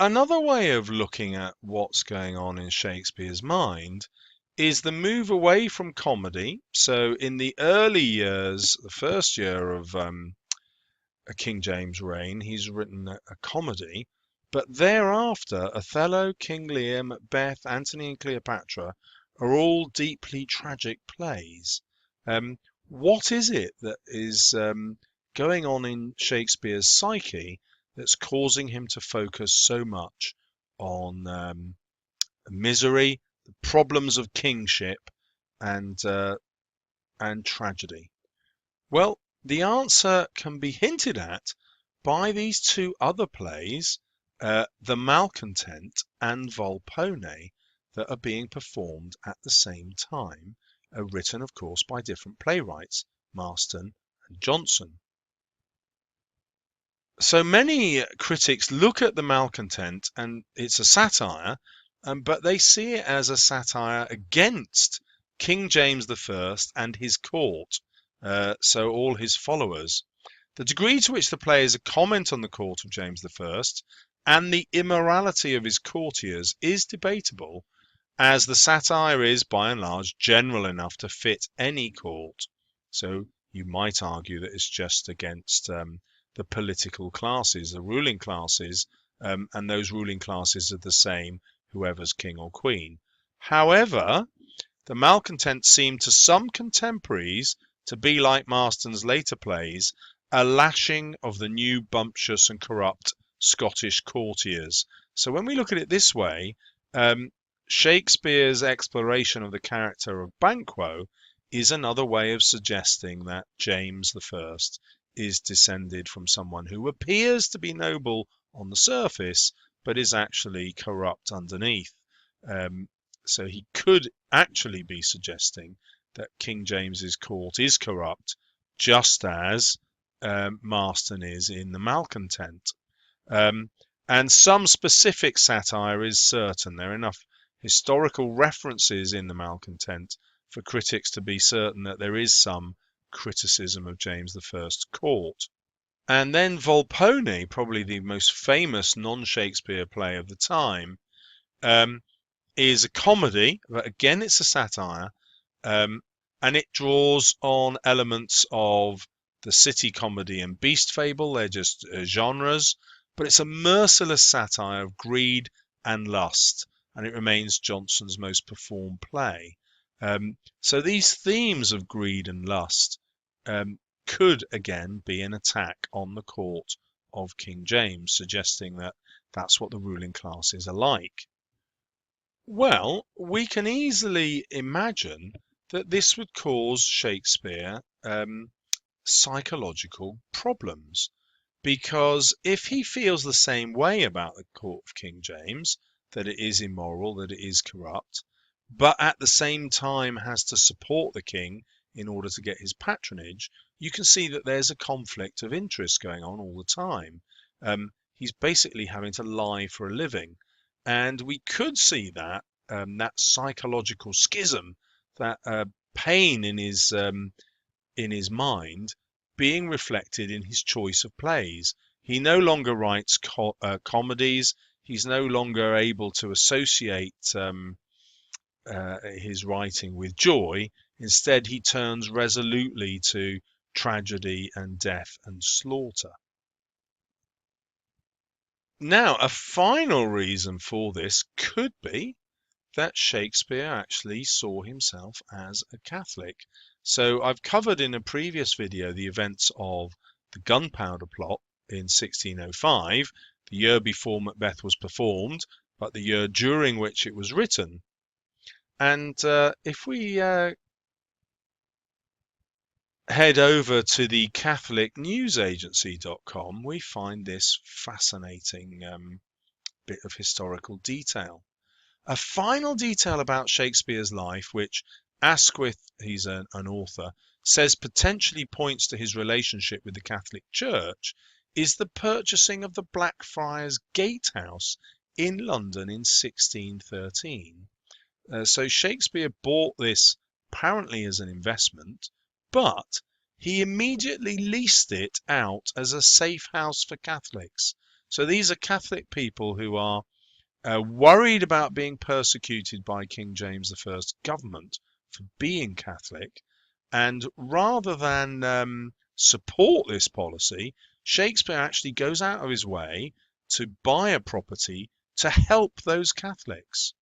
Another way of looking at what's going on in Shakespeare's mind is the move away from comedy. So in the early years, the first year of King James' reign, he's written a comedy, but thereafter, Othello, King Lear, Macbeth, Antony and Cleopatra are all deeply tragic plays. What is it that is going on in Shakespeare's psyche that's causing him to focus so much on misery, the problems of kingship, and tragedy? Well, the answer can be hinted at by these two other plays, The Malcontent and Volpone, that are being performed at the same time, written, of course, by different playwrights, Marston and Jonson. So many critics look at The Malcontent and it's a satire, but they see it as a satire against King James I and his court, so all his followers. The degree to which the play is a comment on the court of James I and the immorality of his courtiers is debatable, as the satire is, by and large, general enough to fit any court. So you might argue that it's just against the political classes, the ruling classes, and those ruling classes are the same, whoever's king or queen. However, The Malcontent seemed to some contemporaries to be, like Marston's later plays, a lashing of the new bumptious and corrupt Scottish courtiers. So when we look at it this way, Shakespeare's exploration of the character of Banquo is another way of suggesting that James I is descended from someone who appears to be noble on the surface, but is actually corrupt underneath. So he could actually be suggesting that King James's court is corrupt, just as Marston is in The Malcontent. And some specific satire is certain. There are enough historical references in The Malcontent for critics to be certain that there is some criticism of James I's court. And then Volpone, probably the most famous non-Shakespeare play of the time, is a comedy, but again it's a satire, and it draws on elements of the city comedy and beast fable. They're just genres, but it's a merciless satire of greed and lust, and it remains Jonson's most performed play. So these themes of greed and lust could again be an attack on the court of King James, suggesting that that's what the ruling classes are like. Well, we can easily imagine that this would cause Shakespeare psychological problems, because if he feels the same way about the court of King James, that it is immoral, that it is corrupt, but at the same time has to support the king in order to get his patronage, you can see that there's a conflict of interest going on all the time. He's basically having to lie for a living. And we could see that that psychological schism, that pain in his mind, being reflected in his choice of plays. He no longer writes comedies. He's no longer able to associate his writing with joy. Instead, he turns resolutely to tragedy and death and slaughter. Now, a final reason for this could be that Shakespeare actually saw himself as a Catholic. So I've covered in a previous video the events of the Gunpowder Plot in 1605, the year before Macbeth was performed, but the year during which it was written. And if we head over to the catholicnewsagency.com, we find this fascinating bit of historical detail. A final detail about Shakespeare's life, which Asquith, he's an author, says potentially points to his relationship with the Catholic Church, is the purchasing of the Blackfriars Gatehouse in London in 1613. So Shakespeare bought this apparently as an investment, but he immediately leased it out as a safe house for Catholics. So these are Catholic people who are worried about being persecuted by King James I's government for being Catholic, and rather than support this policy, Shakespeare actually goes out of his way to buy a property to help those Catholics.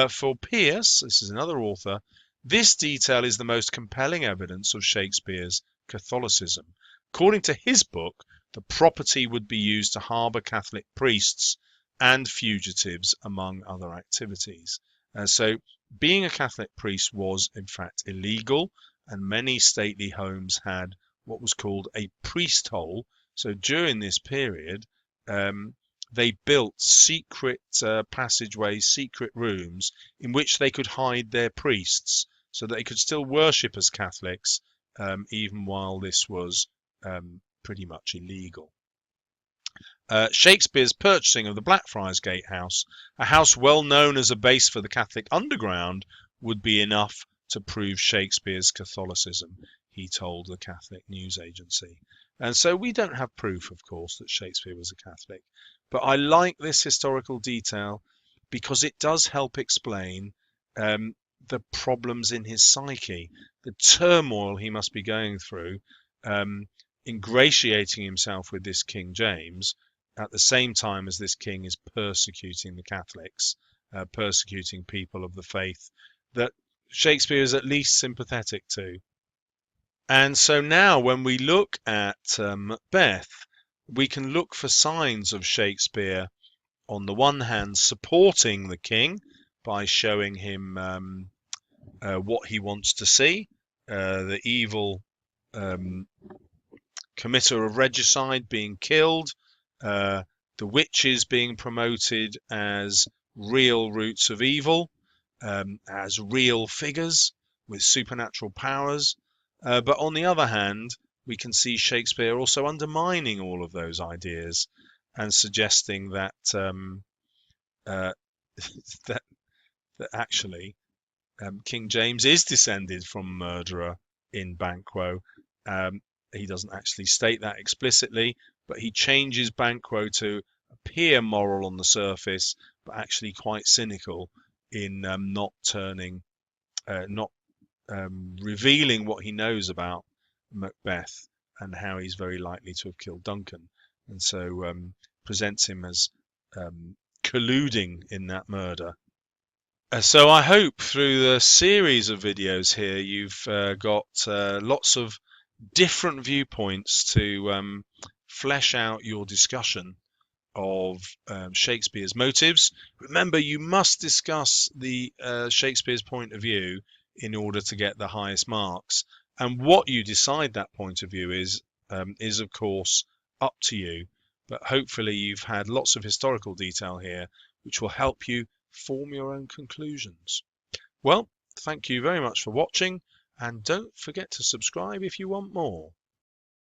For Pierce, this is another author, this detail is the most compelling evidence of Shakespeare's Catholicism. According to his book, the property would be used to harbour Catholic priests and fugitives, among other activities. So being a Catholic priest was, in fact, illegal, and many stately homes had what was called a priest hole. So during this period, they built secret passageways, secret rooms in which they could hide their priests so that they could still worship as Catholics, even while this was pretty much illegal. Shakespeare's purchasing of the Blackfriars Gate house, a house well known as a base for the Catholic underground, would be enough to prove Shakespeare's Catholicism, he told the Catholic news agency. And so we don't have proof, of course, that Shakespeare was a Catholic. But I like this historical detail because it does help explain the problems in his psyche, the turmoil he must be going through, ingratiating himself with this King James at the same time as this king is persecuting the Catholics, persecuting people of the faith that Shakespeare is at least sympathetic to. And so now when we look at Macbeth, we can look for signs of Shakespeare, on the one hand, supporting the king by showing him what he wants to see, the evil committer of regicide being killed, the witches being promoted as real roots of evil, as real figures with supernatural powers. But on the other hand, we can see Shakespeare also undermining all of those ideas and suggesting that that actually King James is descended from a murderer in Banquo. He doesn't actually state that explicitly, but he changes Banquo to appear moral on the surface, but actually quite cynical in not revealing what he knows about Macbeth and how he's very likely to have killed Duncan, and so presents him as colluding in that murder. So I hope through the series of videos here you've got lots of different viewpoints to flesh out your discussion of Shakespeare's motives. Remember, you must discuss the Shakespeare's point of view in order to get the highest marks, and what you decide that point of view is of course up to you, but hopefully you've had lots of historical detail here which will help you form your own conclusions. Well, thank you very much for watching, and don't forget to subscribe if you want more.